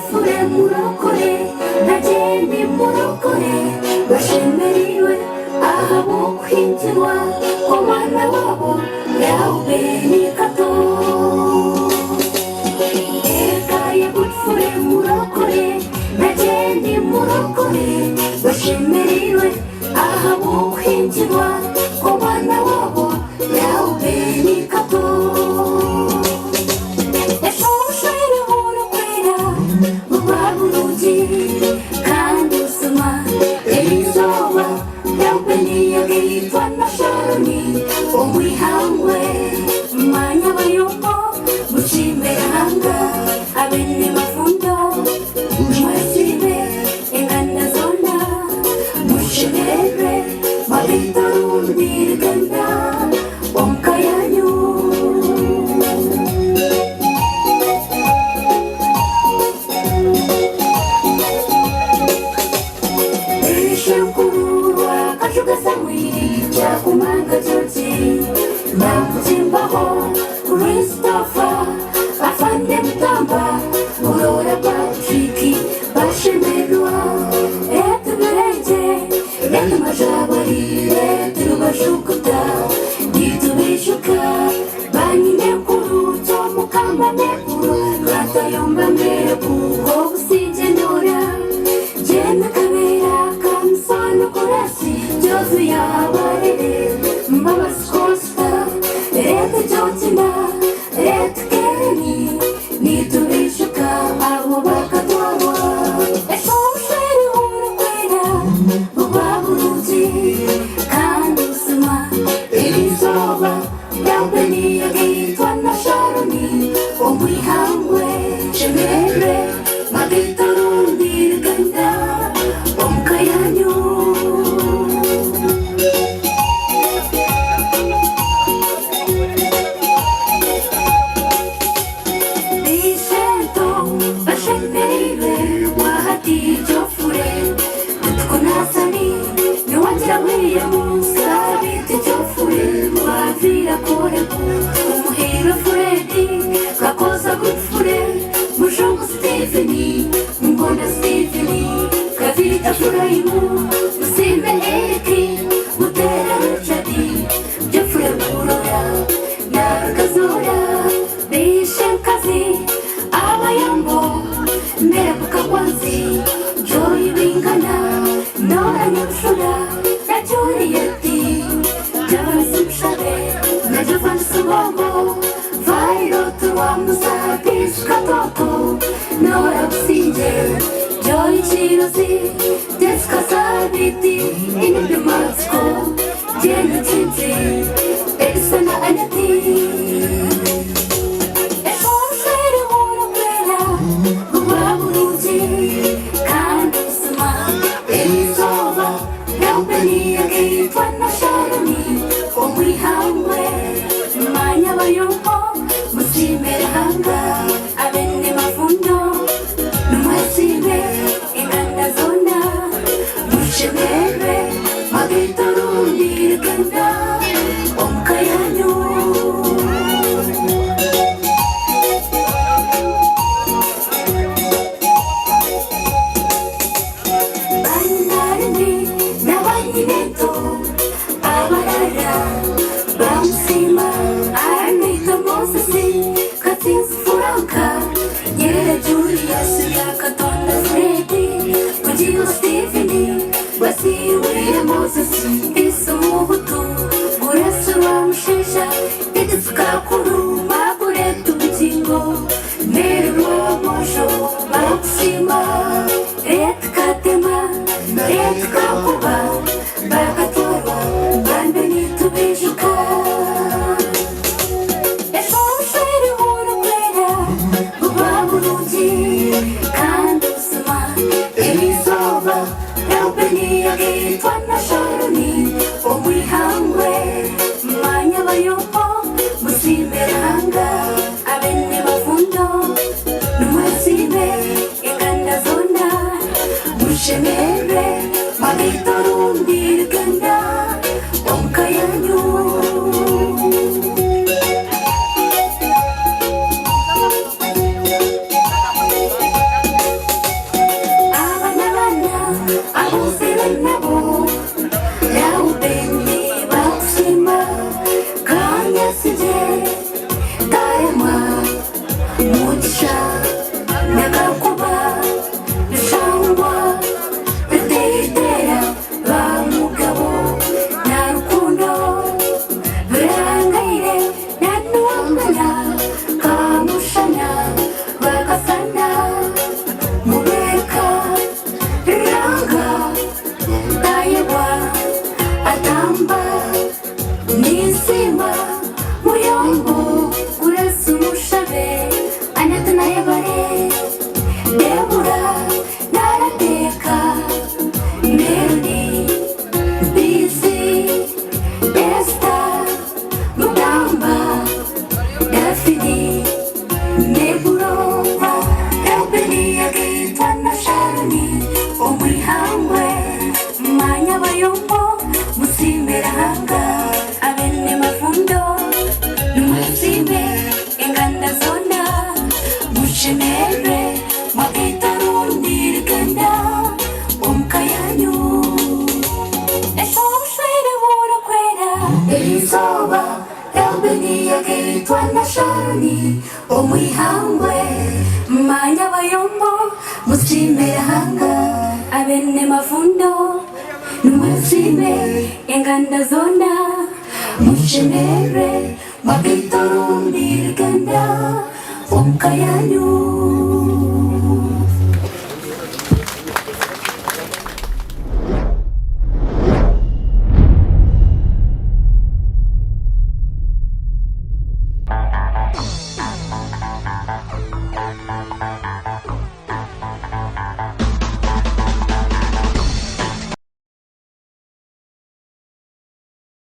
gupfure murokore nagende murokore bashimiriwe ahabo kwinjirwa omwana wabo yawe ni kato ekaye gupfure murokore nagende murokore bashimiriwe ahabo kwinjirwa omwana wabo yawe ni kato kandi usoma izuba yaubeniye gitwana sharoni umwihangwe mwanya bayuko mucimbera hanga abene mafundo mwesibe inganda zona mushemerere mabitarumbiriganda onkayanyu kumanga joti nakutimbaho Christopher afande mtamba urora Patriki bashemerwa etubereje etumajabari etubashukuta ditubishuka banyine kuru tomukamba nekuru ratayomba mereku obusinjenora jena kabera kamsano kurasi jozu yabarere mbabas costa rete jotina rete kereni nitubishuka abo bakatwawa eshosheri urukwera ubaburuji kandi usuma irizoba yaubeniye gitwana sharoni umwihangwe shemere magitorundiriganda omkayanyu umuhiro Fredi gakoza gupfure mujongo Stephanie mbona Stephanie kavita furayimu musimbe eki mutera Richardi jofure kurora narakazora bishenkazi abayambo mbere kukakwanzi joy bingana nora nyushura na Julieti Jovan Subomo, Vairo Tuamusa, Piscatoto, Nora Obsidian, Joy Chirosi, Descasabiti, in the Matsko, Jenny Tinti, Edisona Anati. Manya bayuko musimera hanga abene mafundo numwesibe inganda zona mushemere magitorundiriganda omkayanyu mushemere mwagitarundi rigenda umkayanyu eshoshwere burakwera elizoba Elbeniyagitwa na Sharoni umwihangwe manya bayombo musimera hanga abene mafundo numwesime enganda zona mushemere mwagitarundi rigenda umkayanyu